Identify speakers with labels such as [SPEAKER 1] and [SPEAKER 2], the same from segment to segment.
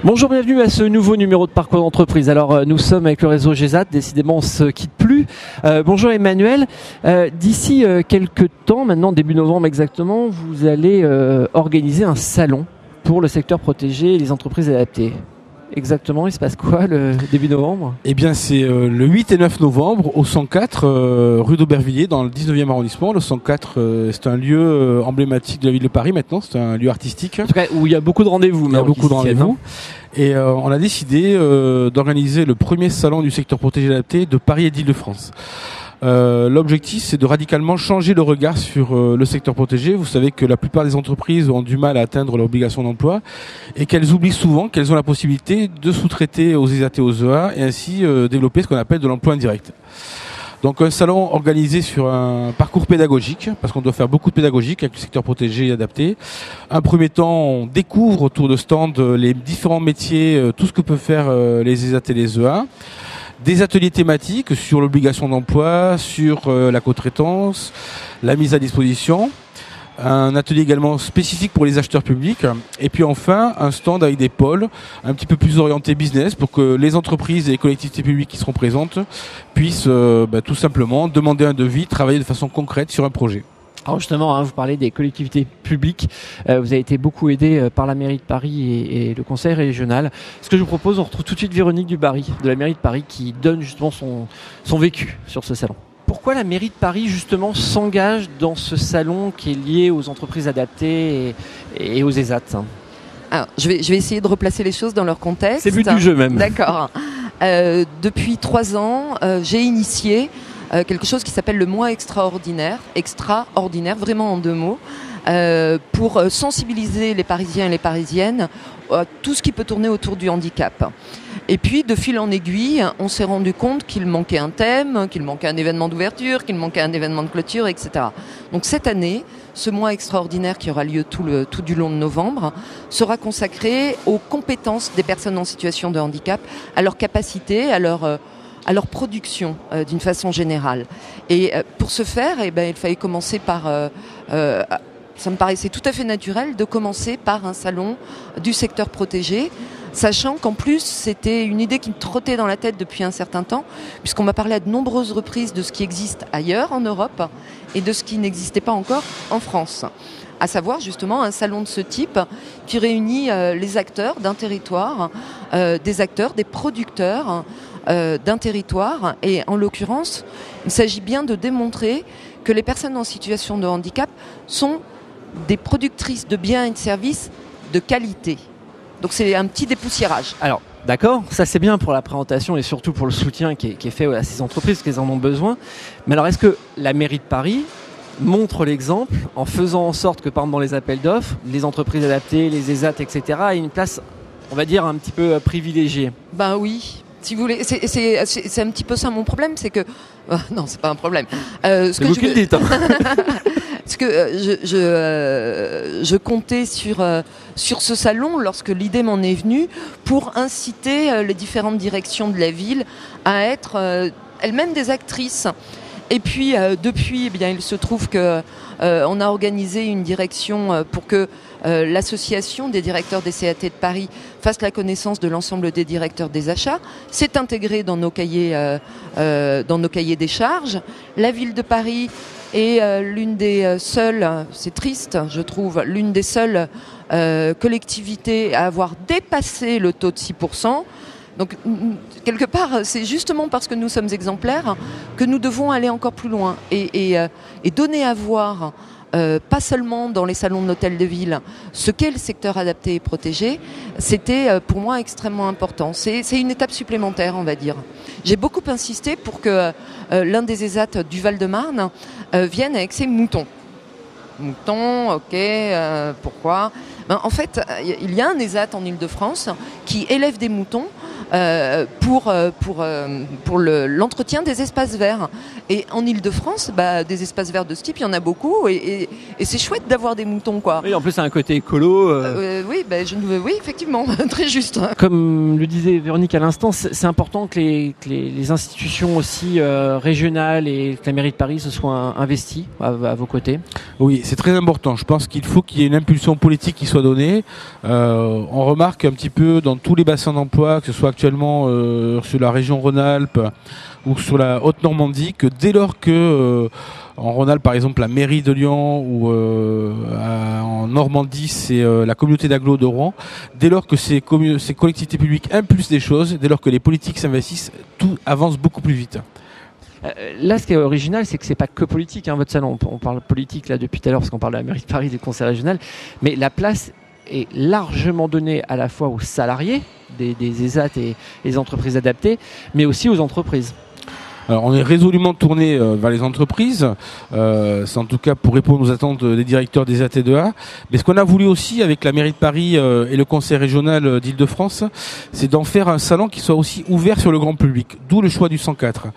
[SPEAKER 1] Bonjour, bienvenue à ce nouveau numéro de Parcours d'entreprise. Alors nous sommes avec le réseau GESAT, décidément on se quitte plus. Bonjour Emmanuel, d'ici quelques temps, maintenant début novembre exactement, vous allez organiser un salon pour le secteur protégé et les entreprises adaptées. Exactement, il se passe quoi le début novembre ?
[SPEAKER 2] Eh bien c'est le 8 et 9 novembre au 104 rue d'Aubervilliers dans le 19e arrondissement. Le 104 c'est un lieu emblématique de la ville de Paris maintenant, c'est un lieu artistique.
[SPEAKER 1] En tout cas où il y a beaucoup de rendez-vous.
[SPEAKER 2] Il y a beaucoup de rendez-vous. Et on a décidé d'organiser le premier salon du secteur protégé adapté de Paris et d'Île-de-France. L'objectif, c'est de radicalement changer le regard sur le secteur protégé. Vous savez que la plupart des entreprises ont du mal à atteindre leur obligation d'emploi et qu'elles oublient souvent qu'elles ont la possibilité de sous-traiter aux ESAT et aux EA et ainsi développer ce qu'on appelle de l'emploi indirect. Donc un salon organisé sur un parcours pédagogique, parce qu'on doit faire beaucoup de pédagogique avec le secteur protégé et adapté. Un premier temps, on découvre autour de stand les différents métiers, tout ce que peuvent faire les ESAT et les EA. Des ateliers thématiques sur l'obligation d'emploi, sur la co-traitance, la mise à disposition. Un atelier également spécifique pour les acheteurs publics. Et puis enfin, un stand avec des pôles un petit peu plus orientés business pour que les entreprises et les collectivités publiques qui seront présentes puissent tout simplement demander un devis, travailler de façon concrète sur un projet.
[SPEAKER 1] Alors justement, vous parlez des collectivités publiques. Vous avez été beaucoup aidé par la mairie de Paris et le conseil régional. Ce que je vous propose, on retrouve tout de suite Véronique Dubarry de la mairie de Paris qui donne justement son vécu sur ce salon. Pourquoi la mairie de Paris justement s'engage dans ce salon qui est lié aux entreprises adaptées et aux ESAT ?
[SPEAKER 3] Alors, je vais essayer de replacer les choses dans leur contexte.
[SPEAKER 1] C'est le but du jeu même.
[SPEAKER 3] D'accord. Depuis 3 ans, j'ai initié quelque chose qui s'appelle le mois extraordinaire, vraiment en 2 mots, pour sensibiliser les Parisiens et les Parisiennes à tout ce qui peut tourner autour du handicap. Et puis, de fil en aiguille, on s'est rendu compte qu'il manquait un thème, qu'il manquait un événement d'ouverture, qu'il manquait un événement de clôture, etc. Donc cette année, ce mois extraordinaire qui aura lieu tout du long de novembre sera consacré aux compétences des personnes en situation de handicap, à leur capacité, à leur production d'une façon générale. Et pour ce faire, il fallait commencer par... ça me paraissait tout à fait naturel de commencer par un salon du secteur protégé, sachant qu'en plus, c'était une idée qui me trottait dans la tête depuis un certain temps, puisqu'on m'a parlé à de nombreuses reprises de ce qui existe ailleurs en Europe et de ce qui n'existait pas encore en France. À savoir justement un salon de ce type qui réunit les acteurs d'un territoire, des producteurs d'un territoire. Et en l'occurrence, il s'agit bien de démontrer que les personnes en situation de handicap sont des productrices de biens et de services de qualité. Donc c'est un petit dépoussiérage.
[SPEAKER 1] Alors, d'accord, ça c'est bien pour la présentation et surtout pour le soutien qui est fait à ces entreprises parce qu'elles en ont besoin. Mais alors, est-ce que la mairie de Paris montre l'exemple en faisant en sorte que, par exemple, dans les appels d'offres, les entreprises adaptées, les ESAT, etc., aient une place, on va dire, un petit peu privilégiée ?
[SPEAKER 3] Ben oui. Si vous voulez, c'est un petit peu ça mon problème, c'est que... non, c'est pas un problème.
[SPEAKER 1] C'est vous qui le dites.
[SPEAKER 3] Parce que je comptais sur ce salon lorsque l'idée m'en est venue pour inciter les différentes directions de la ville à être elles-mêmes des actrices. Et puis depuis, il se trouve que on a organisé une direction pour que l'association des directeurs des CAT de Paris fasse la connaissance de l'ensemble des directeurs des achats. C'est intégré dans nos cahiers des charges. La ville de Paris est l'une des seules, c'est triste je trouve, l'une des seules collectivités à avoir dépassé le taux de 6%. Donc, quelque part, c'est justement parce que nous sommes exemplaires que nous devons aller encore plus loin et donner à voir, pas seulement dans les salons de l'hôtel de ville, ce qu'est le secteur adapté et protégé. C'était pour moi extrêmement important. C'est une étape supplémentaire, on va dire. J'ai beaucoup insisté pour que l'un des ESAT du Val-de-Marne vienne avec ses moutons. Moutons, ok, pourquoi ? En fait, il y a un ESAT en Île-de-France qui élève des moutons pour l'entretien des espaces verts. Et en Île-de-France, des espaces verts de ce type, il y en a beaucoup et c'est chouette d'avoir des moutons, quoi.
[SPEAKER 1] Oui, en plus, c'est un côté écolo.
[SPEAKER 3] Oui, effectivement, très juste.
[SPEAKER 1] Comme le disait Véronique à l'instant, c'est important que les institutions aussi régionales et que la mairie de Paris se soient investies à vos côtés.
[SPEAKER 2] Oui, c'est très important. Je pense qu'il faut qu'il y ait une impulsion politique qui soit donnée. On remarque un petit peu dans tous les bassins d'emploi, que ce soit actuellement sur la région Rhône-Alpes ou sur la Haute-Normandie, que dès lors que en Rhône-Alpes, par exemple, la mairie de Lyon ou en Normandie, c'est la communauté d'agglo de Rouen. Dès lors que ces collectivités publiques impulsent des choses, dès lors que les politiques s'investissent, tout avance beaucoup plus vite.
[SPEAKER 1] Là, ce qui est original, c'est que c'est pas que politique, votre salon. On parle politique là depuis tout à l'heure parce qu'on parle de la mairie de Paris, des conseils régionaux, mais la place est largement donnée à la fois aux salariés des ESAT et les entreprises adaptées, mais aussi aux entreprises.
[SPEAKER 2] Alors, on est résolument tourné vers les entreprises, c'est en tout cas pour répondre aux attentes des directeurs des AT2A. Mais ce qu'on a voulu aussi avec la mairie de Paris et le conseil régional d'Île-de-France, c'est d'en faire un salon qui soit aussi ouvert sur le grand public, d'où le choix du 104.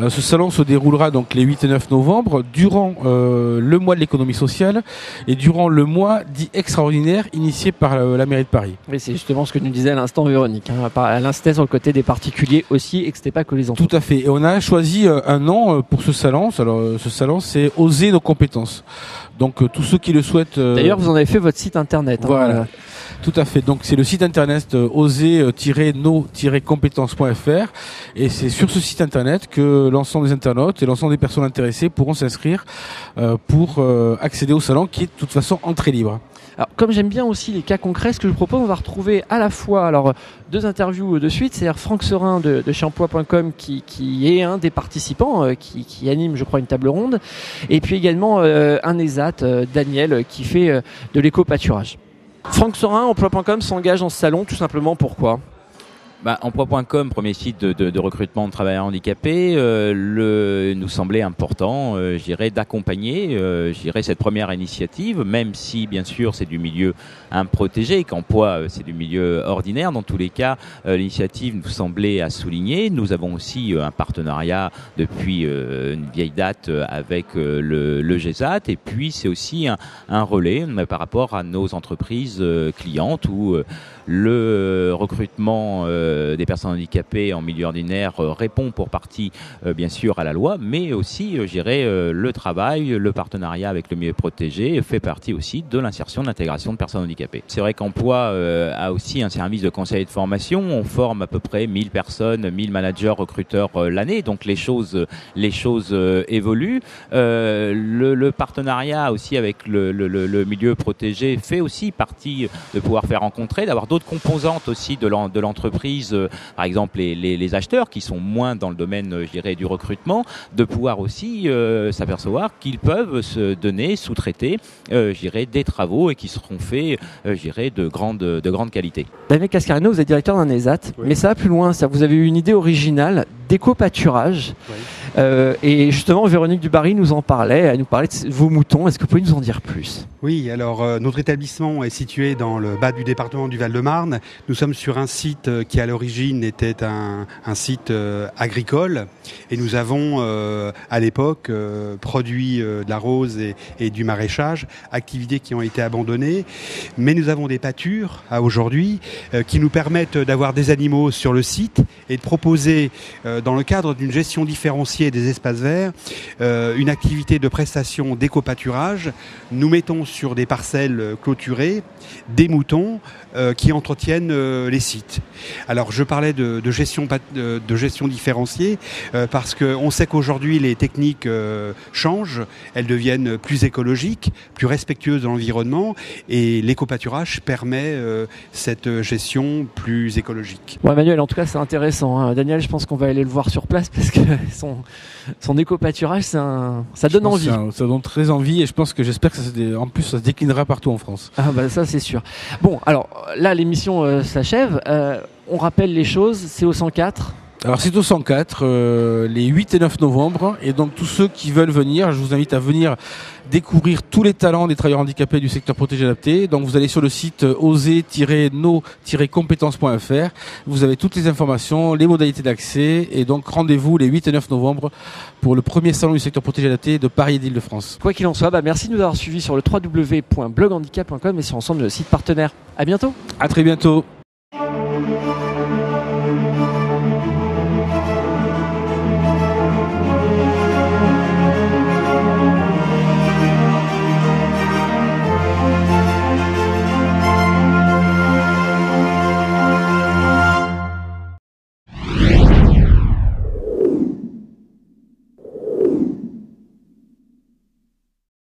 [SPEAKER 2] Ce salon se déroulera donc les 8 et 9 novembre, durant le mois de l'économie sociale et durant le mois dit extraordinaire initié par la mairie de Paris.
[SPEAKER 1] Mais c'est justement ce que nous disait à l'instant Véronique. Elle insistait sur le côté des particuliers aussi et que c'était pas que les entreprises.
[SPEAKER 2] Tout à fait. Et on a choisi un nom pour ce salon. Alors, ce salon, c'est Oser nos compétences. Donc, tous ceux qui le souhaitent.
[SPEAKER 1] D'ailleurs, vous en avez fait votre site internet.
[SPEAKER 2] Voilà. Tout à fait. Donc, c'est le site internet oser-nos-compétences.fr. Et c'est sur ce site internet que l'ensemble des internautes et l'ensemble des personnes intéressées pourront s'inscrire pour accéder au salon qui est de toute façon entrée libre.
[SPEAKER 1] Alors, comme j'aime bien aussi les cas concrets, ce que je propose, on va retrouver à la fois deux interviews de suite, c'est-à-dire Franck Serin de chez Emploi.com qui est un des participants, qui anime, je crois, une table ronde, et puis également un ESAT, Daniel, qui fait de l'éco-pâturage. Franck Serin, Emploi.com s'engage dans ce salon, tout simplement pourquoi ?
[SPEAKER 4] Emploi.com, premier site de recrutement de travailleurs handicapés, nous semblait important, d'accompagner, cette première initiative, même si, bien sûr, c'est du milieu improtégé, qu'Emploi, c'est du milieu ordinaire. Dans tous les cas, l'initiative nous semblait à souligner. Nous avons aussi un partenariat depuis une vieille date avec le GESAT, et puis c'est aussi un relais par rapport à nos entreprises clientes où le recrutement des personnes handicapées en milieu ordinaire répond pour partie bien sûr à la loi, mais aussi le travail, le partenariat avec le milieu protégé fait partie aussi de l'insertion, de l'intégration de personnes handicapées. C'est vrai qu'Emploi a aussi un service de conseil et de formation. On forme à peu près 1000 personnes, 1000 managers, recruteurs l'année, donc les choses évoluent. Le partenariat aussi avec le milieu protégé fait aussi partie de pouvoir faire rencontrer, d'avoir d'autres composantes aussi de l'entreprise, par exemple les acheteurs qui sont moins dans le domaine du recrutement, de pouvoir aussi s'apercevoir qu'ils peuvent se donner, sous-traiter des travaux et qui seront faits de grande qualité.
[SPEAKER 1] Daniel Cascarino, vous êtes directeur d'un ESAT, oui. Mais ça va plus loin, vous avez eu une idée originale d'éco-pâturage. Oui. Et justement, Véronique Dubarry nous en parlait, elle nous parlait de vos moutons. Est-ce que vous pouvez nous en dire plus ?
[SPEAKER 5] Oui, alors notre établissement est situé dans le bas du département du Val-de-Marne. Nous sommes sur un site qui à l'origine était un site agricole et nous avons à l'époque produit de la rose et du maraîchage, activités qui ont été abandonnées. Mais nous avons des pâtures à aujourd'hui qui nous permettent d'avoir des animaux sur le site et de proposer dans le cadre d'une gestion différenciée des espaces verts, une activité de prestation d'éco-pâturage. Nous mettons sur des parcelles clôturées des moutons qui entretiennent les sites. Alors je parlais de gestion différenciée parce qu'on sait qu'aujourd'hui les techniques changent, elles deviennent plus écologiques, plus respectueuses de l'environnement et l'éco-pâturage permet cette gestion plus écologique.
[SPEAKER 1] Ouais, Manuel, en tout cas c'est intéressant. Daniel, je pense qu'on va aller le voir sur place parce que son éco-pâturage, ça donne envie.
[SPEAKER 2] Ça donne très envie et j'espère que en plus ça se déclinera partout en France.
[SPEAKER 1] Ah bah ça c'est sûr. Bon, alors là l'émission s'achève. On rappelle les choses, c'est au 104
[SPEAKER 2] Alors c'est au 104, les 8 et 9 novembre, et donc tous ceux qui veulent venir, je vous invite à venir découvrir tous les talents des travailleurs handicapés du secteur protégé adapté. Donc vous allez sur le site oser-no-compétences.fr, vous avez toutes les informations, les modalités d'accès, et donc rendez-vous les 8 et 9 novembre pour le premier salon du secteur protégé adapté de Paris et d'Île-de-France.
[SPEAKER 1] Quoi qu'il en soit, merci de nous avoir suivis sur le www.bloghandicap.com et sur l'ensemble de nos sites partenaires. À bientôt.
[SPEAKER 2] À très bientôt.